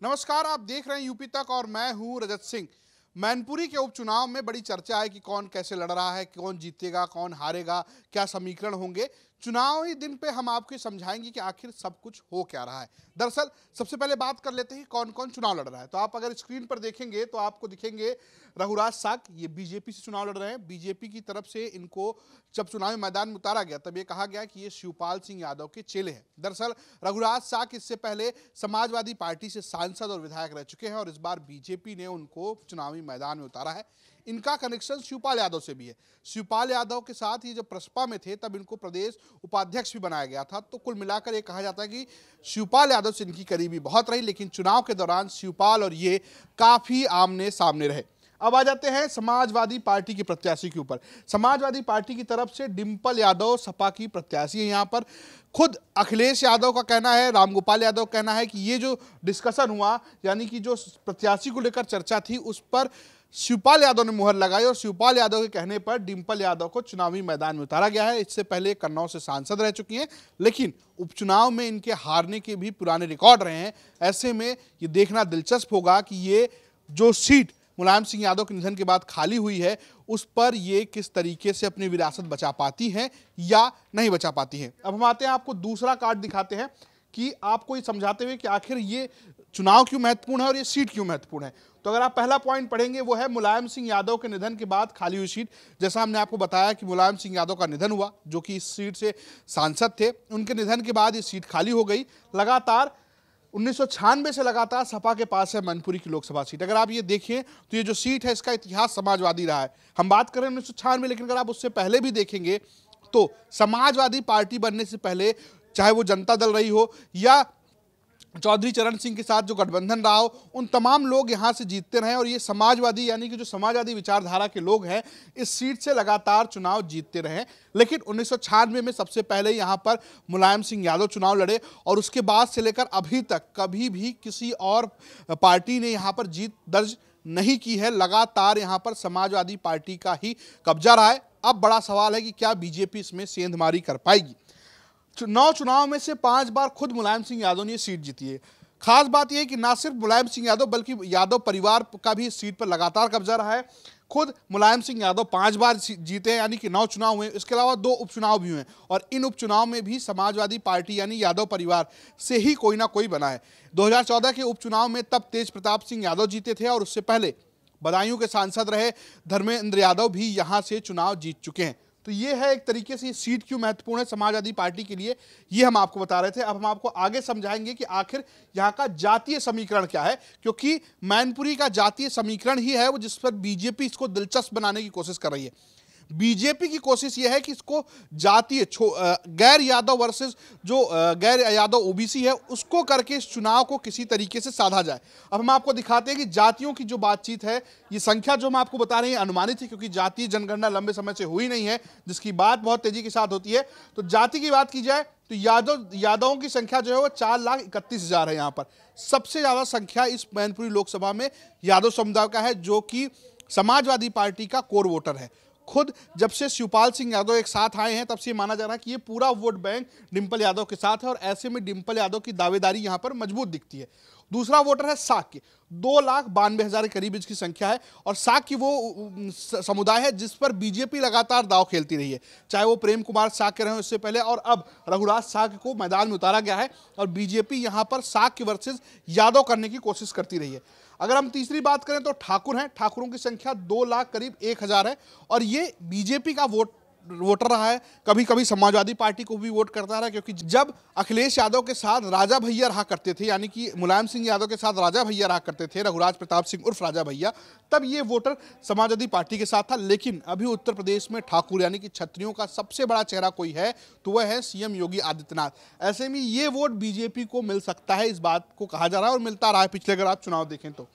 नमस्कार, आप देख रहे हैं यूपी तक और मैं हूं रजत सिंह। मैनपुरी के उपचुनाव में बड़ी चर्चा है कि कौन कैसे लड़ रहा है, कौन जीतेगा, कौन हारेगा, क्या समीकरण होंगे। चुनाव ही दिन पे हम आपको समझाएंगे कि आखिर सब कुछ हो क्या रहा है। दरअसल सबसे पहले बात कर लेते हैं कौन कौन चुनाव लड़ रहा है। तो आप अगर स्क्रीन पर देखेंगे तो आपको दिखेंगे रघुराज साक, ये बीजेपी से चुनाव लड़ रहे हैं। बीजेपी की तरफ से इनको जब चुनावी मैदान में उतारा गया तब ये कहा गया कि ये शिवपाल सिंह यादव के चेले हैं। दरअसल रघुराज साक इससे पहले समाजवादी पार्टी से सांसद और विधायक रह चुके हैं और इस बार बीजेपी ने उनको चुनावी मैदान में उतारा है। इनका कनेक्शन शिवपाल यादव से भी है। शिवपाल यादव के साथ ये जब प्रसपा में थे तब इनको प्रदेश उपाध्यक्ष भी बनाया गया था। तो कुल मिलाकर ये कहा जाता है कि शिवपाल यादव से इनकी करीबी बहुत रही, लेकिन चुनाव के दौरान शिवपाल और ये काफी आमने सामने रहे। अब आ जाते हैं समाजवादी पार्टी के प्रत्याशी के ऊपर। समाजवादी पार्टी की तरफ से डिंपल यादव सपा की प्रत्याशी है। यहाँ पर खुद अखिलेश यादव का कहना है, रामगोपाल यादव का कहना है कि ये जो डिस्कशन हुआ, यानी कि जो प्रत्याशी को लेकर चर्चा थी, उस पर शिवपाल यादव ने मुहर लगाई और शिवपाल यादव के कहने पर डिंपल यादव को चुनावी मैदान में उतारा गया है। इससे पहले कन्नौज से सांसद रह चुकी हैं, लेकिन उपचुनाव में इनके हारने के भी पुराने रिकॉर्ड रहे हैं। ऐसे में ये देखना दिलचस्प होगा कि ये जो सीट मुलायम सिंह यादव के निधन के बाद खाली हुई है, उस पर ये किस तरीके से अपनी विरासत बचा पाती हैं या नहीं बचा पाती हैं। अब हम आते हैं, आपको दूसरा कार्ड दिखाते हैं कि आपको ये समझाते हुए कि आखिर ये चुनाव क्यों महत्वपूर्ण है और ये सीट क्यों महत्वपूर्ण है। तो अगर आप पहला पॉइंट पढ़ेंगे वो है मुलायम सिंह यादव के निधन के बाद खाली हुई सीट। जैसा हमने आपको बताया कि मुलायम सिंह यादव का निधन हुआ, जो कि इस सीट से सांसद थे। उनके निधन के बाद ये सीट खाली हो गई। लगातार 1996 से लगातार सपा के पास है मैनपुरी की लोकसभा सीट। अगर आप ये देखें तो ये जो सीट है इसका इतिहास समाजवादी रहा है। हम बात करें 1996, लेकिन अगर आप उससे पहले भी देखेंगे तो समाजवादी पार्टी बनने से पहले, चाहे वो जनता दल रही हो या चौधरी चरण सिंह के साथ जो गठबंधन रहा हो, उन तमाम लोग यहाँ से जीतते रहे और ये समाजवादी, यानी कि जो समाजवादी विचारधारा के लोग हैं, इस सीट से लगातार चुनाव जीतते रहे। लेकिन 1996 में सबसे पहले यहाँ पर मुलायम सिंह यादव चुनाव लड़े और उसके बाद से लेकर अभी तक कभी भी किसी और पार्टी ने यहाँ पर जीत दर्ज नहीं की है। लगातार यहाँ पर समाजवादी पार्टी का ही कब्जा रहा है। अब बड़ा सवाल है कि क्या बीजेपी इसमें सेंधमारी कर पाएगी। 9 चुनाव में से 5 बार खुद मुलायम सिंह यादव ने सीट जीती है। खास बात यह है कि ना सिर्फ मुलायम सिंह यादव बल्कि यादव परिवार का भी इस सीट पर लगातार कब्जा रहा है। खुद मुलायम सिंह यादव 5 बार जीते हैं, यानी कि 9 चुनाव हुए। इसके अलावा 2 उपचुनाव भी हुए और इन उपचुनाव में भी समाजवादी पार्टी यानी यादव परिवार से ही कोई ना कोई बना है। 2014 के उपचुनाव में तब तेज प्रताप सिंह यादव जीते थे और उससे पहले बदायूं के सांसद रहे धर्मेंद्र यादव भी यहां से चुनाव जीत चुके हैं। तो ये है एक तरीके से ये सीट क्यों महत्वपूर्ण है समाजवादी पार्टी के लिए, ये हम आपको बता रहे थे। अब हम आपको आगे समझाएंगे कि आखिर यहाँ का जातीय समीकरण क्या है, क्योंकि मैनपुरी का जातीय समीकरण ही है वो जिस पर बीजेपी इसको दिलचस्प बनाने की कोशिश कर रही है। बीजेपी की कोशिश यह है कि इसको जातीय गैर यादव वर्सेस जो गैर यादव ओबीसी है, उसको करके इस चुनाव को किसी तरीके से साधा जाए। अब हम आपको दिखाते हैं कि जातियों की जो बातचीत है, ये संख्या जो हम आपको बता रहे हैं अनुमानित है, क्योंकि जातीय जनगणना लंबे समय से हुई नहीं है, जिसकी बात बहुत तेजी के साथ होती है। तो जाति की बात की जाए तो यादवों की संख्या जो है वो 4,31,000 है। यहाँ पर सबसे ज्यादा संख्या इस मैनपुरी लोकसभा में यादव समुदाय का है, जो कि समाजवादी पार्टी का कोर वोटर है। खुद जब से शिवपाल सिंह यादव एक साथ आए हैं तब से माना जा रहा है कि ये पूरा वोट बैंक डिंपल यादव के साथ है और ऐसे में डिंपल यादव की दावेदारी यहां पर मजबूत दिखती है। दूसरा वोटर है साक के, 2,92,000 के करीब इसकी संख्या है और साक की वो समुदाय है जिस पर बीजेपी लगातार दांव खेलती रही है, चाहे वो प्रेम कुमार साक के रहे इससे पहले और अब रघुराज साक को मैदान में उतारा गया है और बीजेपी यहां पर साक के वर्सेस यादव करने की कोशिश करती रही है। अगर हम तीसरी बात करें तो ठाकुर हैं, ठाकुरों की संख्या 2 लाख करीब 1,000 है और ये बीजेपी का वोटर रहा है। कभी कभी समाजवादी पार्टी को भी वोट करता रहा, क्योंकि जब अखिलेश यादव के साथ राजा भैया रहा करते थे, यानी कि मुलायम सिंह यादव के साथ राजा भैया रहा करते थे, रघुराज प्रताप सिंह उर्फ राजा भैया, तब ये वोटर समाजवादी पार्टी के साथ था। लेकिन अभी उत्तर प्रदेश में ठाकुर यानी कि क्षत्रियों का सबसे बड़ा चेहरा कोई है तो वह है सीएम योगी आदित्यनाथ। ऐसे में ये वोट बीजेपी को मिल सकता है, इस बात को कहा जा रहा है और मिलता रहा है। पिछले अगर आप चुनाव देखें तो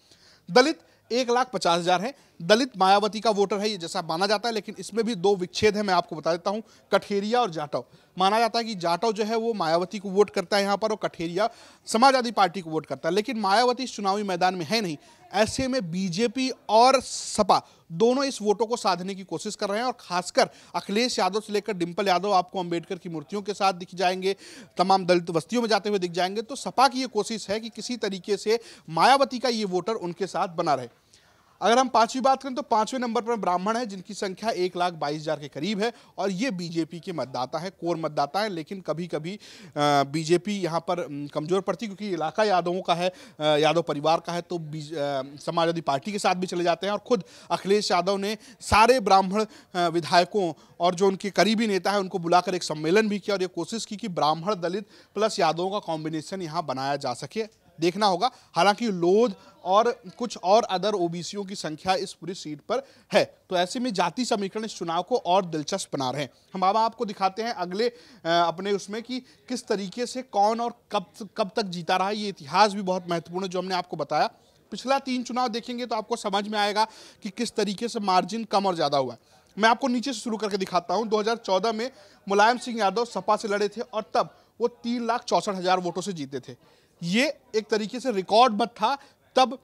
दलित 1,50,000 है। दलित मायावती का वोटर है ये जैसा माना जाता है, लेकिन इसमें भी 2 विच्छेद है, मैं आपको बता देता हूं। कठेरिया और जाटव। माना जाता है कि जाटव जो है वो मायावती को वोट करता है यहाँ पर और कठेरिया समाजवादी पार्टी को वोट करता है, लेकिन मायावती इस चुनावी मैदान में है नहीं। ऐसे में बीजेपी और सपा दोनों इस वोटों को साधने की कोशिश कर रहे हैं। और खासकर अखिलेश यादव से लेकर डिंपल यादव आपको अंबेडकर की मूर्तियों के साथ दिख जाएंगे, तमाम दलित बस्तियों में जाते हुए दिख जाएंगे। तो सपा की ये कोशिश है कि किसी तरीके से मायावती का ये वोटर उनके साथ बना रहे। अगर हम पांचवी बात करें तो पांचवें नंबर पर ब्राह्मण है, जिनकी संख्या 1,22,000 के करीब है और ये बीजेपी के मतदाता है, कोर मतदाता है। लेकिन कभी कभी बीजेपी यहाँ पर कमजोर पड़ती, क्योंकि इलाका यादवों का है, यादव परिवार का है, तो समाजवादी पार्टी के साथ भी चले जाते हैं। और खुद अखिलेश यादव ने सारे ब्राह्मण विधायकों और जो उनके करीबी नेता है उनको बुलाकर एक सम्मेलन भी किया और ये कोशिश की कि ब्राह्मण दलित प्लस यादवों का कॉम्बिनेशन यहाँ बनाया जा सके। देखना होगा। हालांकि लोध और कुछ और अदर ओबीसीओं की संख्या इस पूरी सीट पर है, तो ऐसे में जाति समीकरण इस चुनाव को और दिलचस्प बना रहे हैं। हम अब आपको दिखाते हैं अगले अपने उसमें कि किस तरीके से कौन और कब तक जीता रहा है। ये इतिहास भी बहुत महत्वपूर्ण है जो हमने आपको बताया। पिछला 3 चुनाव देखेंगे तो आपको समझ में आएगा कि किस तरीके से मार्जिन कम और ज़्यादा हुआ है। मैं आपको नीचे से शुरू करके दिखाता हूँ। 2014 में मुलायम सिंह यादव सपा से लड़े थे और तब वो 3,64,000 वोटों से जीते थे। ये एक तरीके से रिकॉर्ड मत था। तब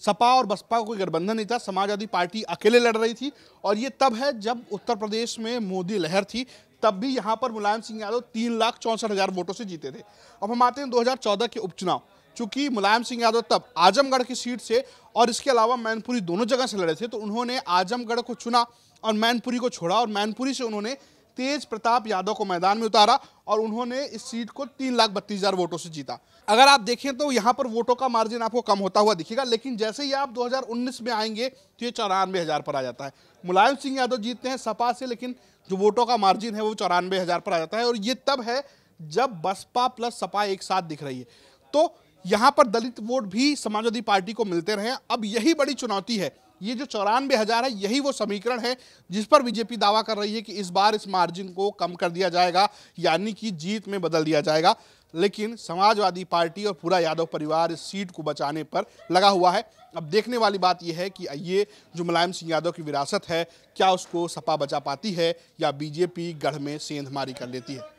सपा और बसपा कोई गठबंधन नहीं था, समाजवादी पार्टी अकेले लड़ रही थी। और ये तब है जब उत्तर प्रदेश में मोदी लहर थी, तब भी यहाँ पर मुलायम सिंह यादव 3,64,000 वोटों से जीते थे। अब हम आते हैं 2014 के उपचुनाव। चूंकि मुलायम सिंह यादव तब आजमगढ़ की सीट से और इसके अलावा मैनपुरी दोनों जगह से लड़े थे, तो उन्होंने आजमगढ़ को चुना और मैनपुरी को छोड़ा और मैनपुरी से उन्होंने तेज प्रताप यादव को मैदान में उतारा और उन्होंने इस सीट को 3,32,000 वोटों से जीता। अगर आप देखें तो यहाँ पर वोटों का मार्जिन आपको कम होता हुआ दिखेगा, लेकिन जैसे ही आप 2019 में आएंगे तो ये 94,000 पर आ जाता है। मुलायम सिंह यादव जीतते हैं सपा से, लेकिन जो वोटों का मार्जिन है वो 94,000 पर आ जाता है। और ये तब है जब बसपा प्लस सपा एक साथ दिख रही है, तो यहाँ पर दलित वोट भी समाजवादी पार्टी को मिलते रहे। अब यही बड़ी चुनौती है। ये जो 94,000 है, यही वो समीकरण है जिस पर बीजेपी दावा कर रही है कि इस बार इस मार्जिन को कम कर दिया जाएगा, यानी कि जीत में बदल दिया जाएगा। लेकिन समाजवादी पार्टी और पूरा यादव परिवार इस सीट को बचाने पर लगा हुआ है। अब देखने वाली बात यह है कि ये जो मुलायम सिंह यादव की विरासत है, क्या उसको सपा बचा पाती है या बीजेपी गढ़ में सेंधमारी कर लेती है।